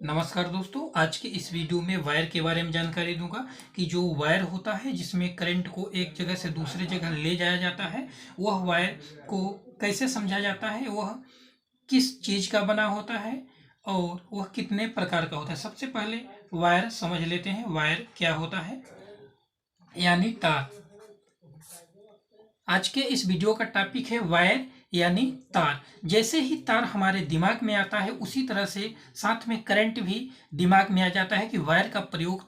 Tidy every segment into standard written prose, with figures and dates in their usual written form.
नमस्कार दोस्तों, आज के इस वीडियो में वायर के बारे में जानकारी दूंगा कि जो वायर होता है जिसमें करंट को एक जगह से दूसरी जगह ले जाया जाता है, वह वायर को कैसे समझा जाता है, वह किस चीज़ का बना होता है और वह कितने प्रकार का होता है। सबसे पहले वायर समझ लेते हैं। वायर क्या होता है, यानी तार। आज के इस वीडियो का टॉपिक है वायर यानी तार। जैसे ही तार हमारे दिमाग में आता है उसी तरह से साथ में करंट भी दिमाग में आ जाता है कि वायर का प्रयोग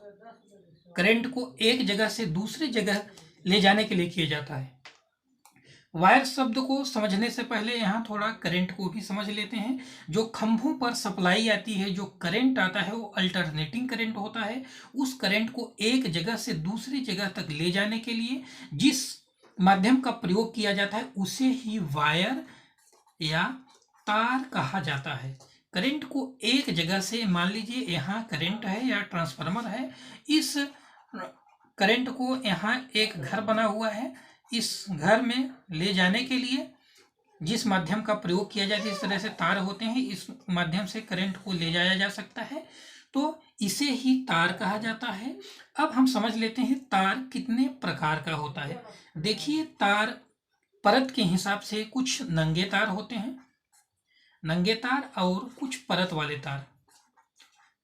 करंट को एक जगह से दूसरी जगह ले जाने के लिए किया जाता है। वायर शब्द को समझने से पहले यहाँ थोड़ा करंट को भी समझ लेते हैं। जो खंभों पर सप्लाई आती है, जो करंट आता है, वो अल्टरनेटिंग करंट होता है। उस करंट को एक जगह से दूसरी जगह तक ले जाने के लिए जिस माध्यम का प्रयोग किया जाता है उसे ही वायर या तार कहा जाता है। करंट को एक जगह से, मान लीजिए यहाँ करंट है या ट्रांसफार्मर है, इस करंट को यहाँ एक घर बना हुआ है, इस घर में ले जाने के लिए जिस माध्यम का प्रयोग किया जाता है, इस तरह से तार होते हैं, इस माध्यम से करंट को ले जाया जा सकता है, तो इसे ही तार कहा जाता है। अब हम समझ लेते हैं तार कितने प्रकार का होता है। देखिए, तार परत के हिसाब से कुछ नंगे तार होते हैं, नंगे तार, और कुछ परत वाले तार।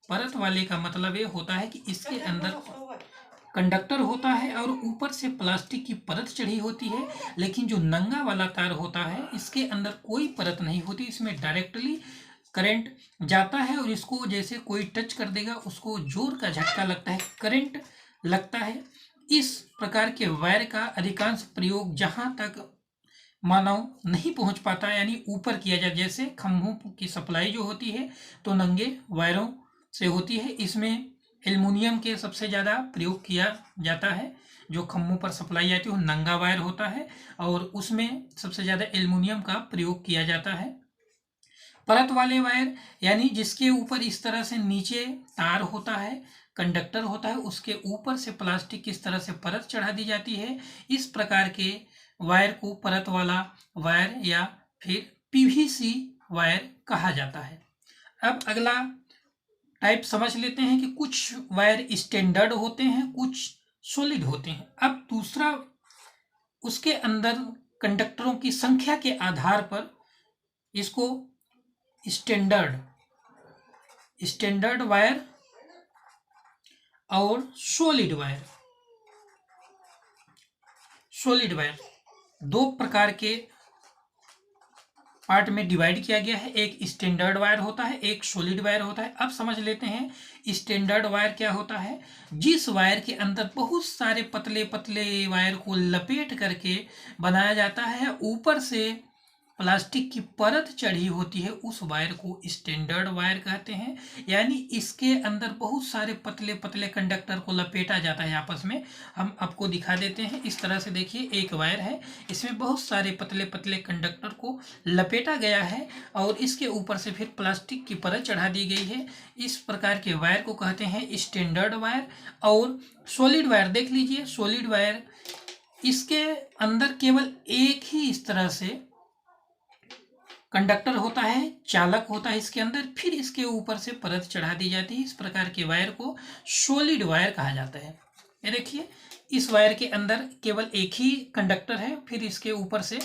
परत वाले का मतलब ये होता है कि इसके अंदर कंडक्टर होता है और ऊपर से प्लास्टिक की परत चढ़ी होती है। लेकिन जो नंगा वाला तार होता है इसके अंदर कोई परत नहीं होती, इसमें डायरेक्टली करंट जाता है और इसको जैसे कोई टच कर देगा उसको जोर का झटका लगता है, करंट लगता है। इस प्रकार के वायर का अधिकांश प्रयोग जहां तक मानव नहीं पहुंच पाता यानी ऊपर किया जाए। जैसे खंभों की सप्लाई जो होती है तो नंगे वायरों से होती है, इसमें एल्युमिनियम के सबसे ज़्यादा प्रयोग किया जाता है। जो खंभों पर सप्लाई आती है वो नंगा वायर होता है और उसमें सबसे ज़्यादा एल्युमिनियम का प्रयोग किया जाता है। परत वाले वायर यानी जिसके ऊपर इस तरह से नीचे तार होता है, कंडक्टर होता है, उसके ऊपर से प्लास्टिक की इस तरह से परत चढ़ा दी जाती है। इस प्रकार के वायर को परत वाला वायर या फिर पीवीसी वायर कहा जाता है। अब अगला टाइप समझ लेते हैं कि कुछ वायर स्टैंडर्ड होते हैं, कुछ सॉलिड होते हैं। अब दूसरा, उसके अंदर कंडक्टरों की संख्या के आधार पर इसको स्टैंडर्ड स्टैंडर्ड वायर और सॉलिड वायर दो प्रकार के पार्ट में डिवाइड किया गया है। एक स्टैंडर्ड वायर होता है, एक सॉलिड वायर होता है। अब समझ लेते हैं स्टैंडर्ड वायर क्या होता है। जिस वायर के अंदर बहुत सारे पतले पतले वायर को लपेट करके बनाया जाता है, ऊपर से प्लास्टिक की परत चढ़ी होती है, उस वायर को स्टैंडर्ड वायर कहते हैं। यानी इसके अंदर बहुत सारे पतले पतले कंडक्टर को लपेटा जाता है आपस में। हम आपको दिखा देते हैं। इस तरह से देखिए, एक वायर है, इसमें बहुत सारे पतले पतले कंडक्टर को लपेटा गया है और इसके ऊपर से फिर प्लास्टिक की परत चढ़ा दी गई है। इस प्रकार के वायर को कहते हैं स्टैंडर्ड वायर। और सॉलिड वायर देख लीजिए, सॉलिड वायर, इसके अंदर केवल एक ही इस तरह से कंडक्टर होता है, चालक होता है इसके अंदर, फिर इसके ऊपर से परत चढ़ा दी जाती है। इस प्रकार के वायर को सॉलिड वायर कहा जाता है। ये देखिए, इस वायर के अंदर केवल एक ही कंडक्टर है, फिर इसके ऊपर से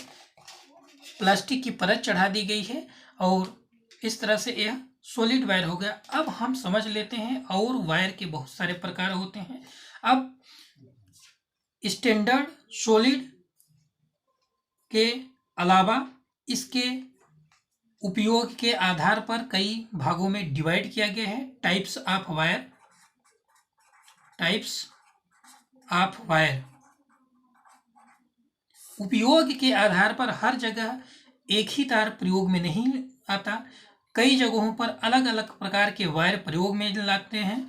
प्लास्टिक की परत चढ़ा दी गई है और इस तरह से यह सॉलिड वायर हो गया। अब हम समझ लेते हैं और वायर के बहुत सारे प्रकार होते हैं। अब स्टैंडर्ड सॉलिड के अलावा इसके उपयोग के आधार पर कई भागों में डिवाइड किया गया है। टाइप्स ऑफ वायर, उपयोग के आधार पर हर जगह एक ही तार प्रयोग में नहीं आता, कई जगहों पर अलग अलग प्रकार के वायर प्रयोग में लाते हैं।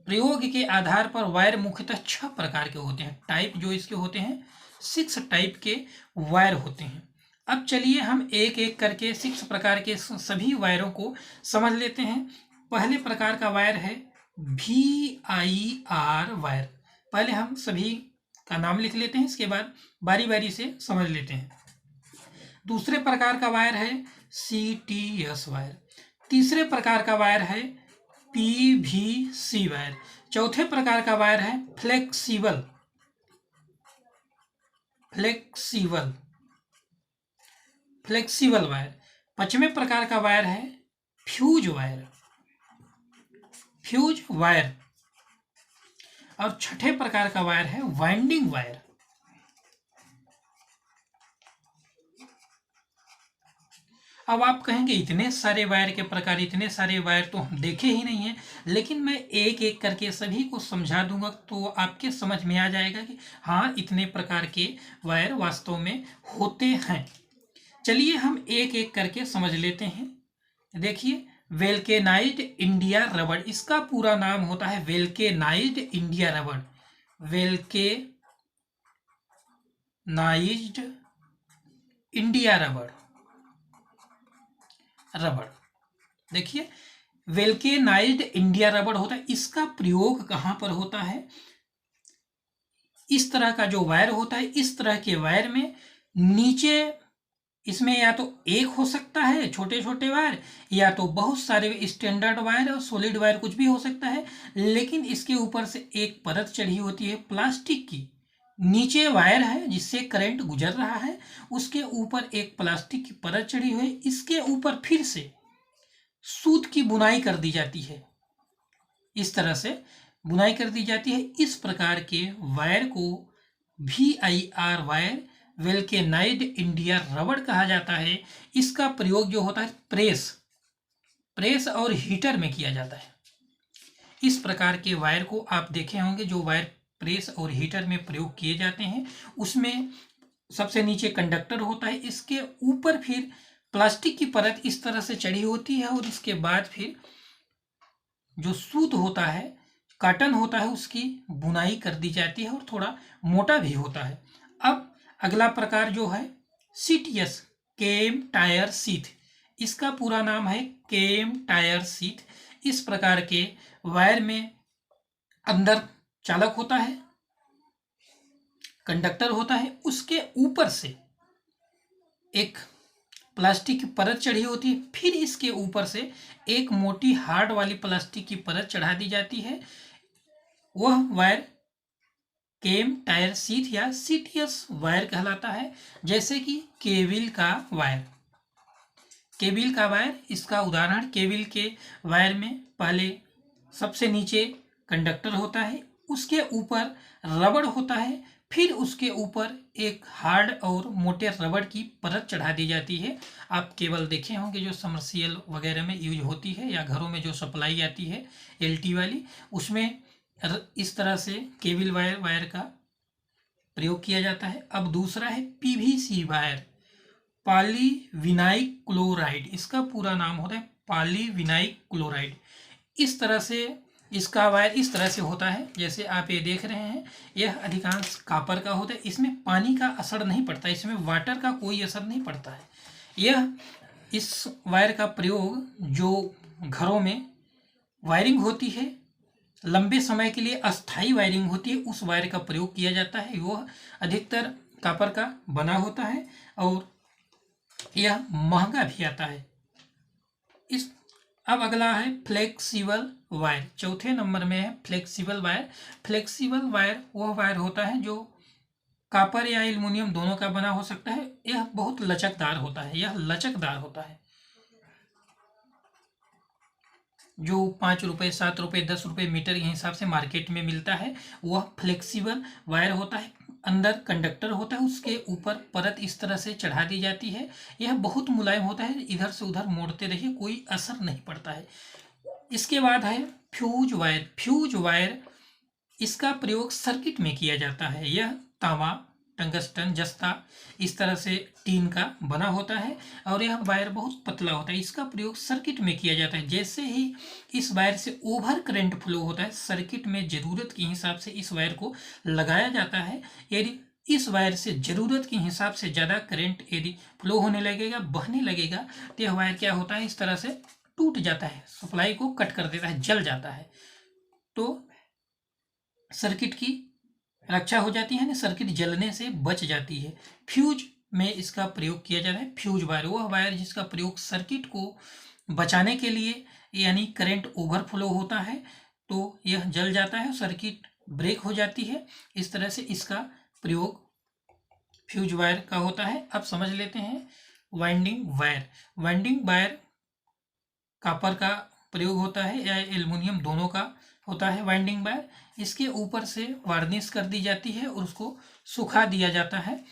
प्रयोग के आधार पर वायर मुख्यतः 6 प्रकार के होते हैं। टाइप जो इसके होते हैं, 6 टाइप के वायर होते हैं। अब चलिए हम एक एक करके 6 प्रकार के सभी वायरों को समझ लेते हैं। पहले प्रकार का वायर है VIR वायर। पहले हम सभी का नाम लिख लेते हैं, इसके बाद बारी बारी से समझ लेते हैं। दूसरे प्रकार का वायर है CTS वायर। तीसरे प्रकार का वायर है पीवीसी वायर। चौथे प्रकार का वायर है फ्लेक्सिबल वायर। पांचवें प्रकार का वायर है फ्यूज वायर। और छठे प्रकार का वायर है वाइंडिंग वायर। अब आप कहेंगे इतने सारे वायर के प्रकार, इतने सारे वायर तो हम देखे ही नहीं हैं, लेकिन मैं एक एक करके सभी को समझा दूंगा तो आपके समझ में आ जाएगा कि हाँ इतने प्रकार के वायर वास्तव में होते हैं। चलिए हम एक एक करके समझ लेते हैं। देखिए, वेल्केनाइज्ड इंडिया रबड़, इसका पूरा नाम होता है वेल्केनाइज्ड इंडिया रबड़। वेल्केनाइज्ड इंडिया रबड़। देखिए, वेल्केनाइज्ड इंडिया रबड़ होता है। इसका प्रयोग कहां पर होता है? इस तरह का जो वायर होता है, इस तरह के वायर में नीचे इसमें या तो एक हो सकता है छोटे छोटे वायर, या तो बहुत सारे स्टैंडर्ड वायर और सॉलिड वायर कुछ भी हो सकता है, लेकिन इसके ऊपर से एक परत चढ़ी होती है प्लास्टिक की। नीचे वायर है जिससे करंट गुजर रहा है, उसके ऊपर एक प्लास्टिक की परत चढ़ी हुई है, इसके ऊपर फिर से सूत की बुनाई कर दी जाती है। इस तरह से बुनाई कर दी जाती है। इस प्रकार के वायर को VIR वायर, वेल्केनाइज्ड इंडिया रबड़ कहा जाता है। इसका प्रयोग जो होता है प्रेस और हीटर में किया जाता है। इस प्रकार के वायर को आप देखे होंगे, जो वायर प्रेस और हीटर में प्रयोग किए जाते हैं, उसमें सबसे नीचे कंडक्टर होता है, इसके ऊपर फिर प्लास्टिक की परत इस तरह से चढ़ी होती है, और इसके बाद फिर जो सूत होता है, कॉटन होता है, उसकी बुनाई कर दी जाती है और थोड़ा मोटा भी होता है। अब अगला प्रकार जो है CTS, केम टायर सीथ, इसका पूरा नाम है केम टायर सीथ। इस प्रकार के वायर में अंदर चालक होता है, कंडक्टर होता है, उसके ऊपर से एक प्लास्टिक की परत चढ़ी होती है, फिर इसके ऊपर से एक मोटी हार्ड वाली प्लास्टिक की परत चढ़ा दी जाती है। वह वायर केम टायर सीथ या CTS वायर कहलाता है। जैसे कि केबल का वायर, इसका उदाहरण, केबल के वायर में पहले सबसे नीचे कंडक्टर होता है, उसके ऊपर रबड़ होता है, फिर उसके ऊपर एक हार्ड और मोटे रबड़ की परत चढ़ा दी जाती है। आप केबल देखे होंगे जो समर्सिबल वगैरह में यूज होती है, या घरों में जो सप्लाई आती है LT वाली, उसमें इस तरह से केबल वायर का प्रयोग किया जाता है। अब दूसरा है PVC वायर, पॉलीविनाइल क्लोराइड, इसका पूरा नाम होता है पॉलीविनाइल क्लोराइड। इस तरह से इसका वायर इस तरह से होता है, जैसे आप ये देख रहे हैं, यह अधिकांश कॉपर का होता है। इसमें पानी का असर नहीं पड़ता, इसमें वाटर का कोई असर नहीं पड़ता है। इस वायर का प्रयोग जो घरों में वायरिंग होती है, लंबे समय के लिए अस्थाई वायरिंग होती है, उस वायर का प्रयोग किया जाता है। वह अधिकतर कॉपर का बना होता है और यह महंगा भी आता है। अब अगला है फ्लेक्सिबल वायर, चौथे नंबर में है फ्लेक्सिबल वायर। फ्लेक्सिबल वायर वह वायर होता है जो कॉपर या एल्युमिनियम दोनों का बना हो सकता है। यह बहुत लचकदार होता है। जो 5 रुपये, 7 रुपये, 10 रुपये मीटर के हिसाब से मार्केट में मिलता है, वह फ्लेक्सिबल वायर होता है। अंदर कंडक्टर होता है, उसके ऊपर परत इस तरह से चढ़ा दी जाती है। यह बहुत मुलायम होता है, इधर से उधर मोड़ते रहिए, कोई असर नहीं पड़ता है। इसके बाद है फ्यूज वायर, इसका प्रयोग सर्किट में किया जाता है। यह तांबा, टंगस्टन, जस्ता, इस तरह से टीन का बना होता है और यह वायर बहुत पतला होता है। इसका प्रयोग सर्किट में किया जाता है। जैसे ही इस वायर से ओवर करंट फ्लो होता है, सर्किट में ज़रूरत के हिसाब से इस वायर को लगाया जाता है। यदि इस वायर से ज़रूरत के हिसाब से ज़्यादा करंट यदि फ्लो होने लगेगा, बहने लगेगा, तो यह वायर क्या होता है, इस तरह से टूट जाता है, सप्लाई को कट कर देता है, जल जाता है। तो सर्किट की रक्षा हो जाती है ना, सर्किट जलने से बच जाती है। फ्यूज में इसका प्रयोग किया जाता है। फ्यूज वायर वह वायर जिसका प्रयोग सर्किट को बचाने के लिए यानी करंट ओवरफ्लो होता है तो यह जल जाता है, सर्किट ब्रेक हो जाती है। इस तरह से इसका प्रयोग फ्यूज वायर का होता है। अब समझ लेते हैं winding wire. Winding wire copper का प्रयोग होता है या एल्युमिनियम, दोनों का होता है वाइंडिंग वायर। इसके ऊपर से वार्निश कर दी जाती है और उसको सुखा दिया जाता है।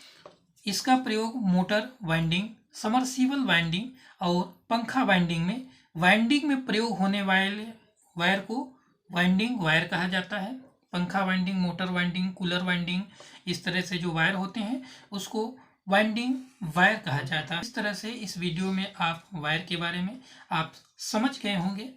इसका प्रयोग मोटर वाइंडिंग, समरसीबल वाइंडिंग और पंखा वाइंडिंग में प्रयोग होने वाले वायर को वाइंडिंग वायर कहा जाता है। पंखा winding, motor winding, cooler winding, इस तरह से जो वायर होते हैं उसको वाइंडिंग वायर कहा जाता है। इस तरह से इस वीडियो में आप वायर के बारे में आप समझ गए होंगे।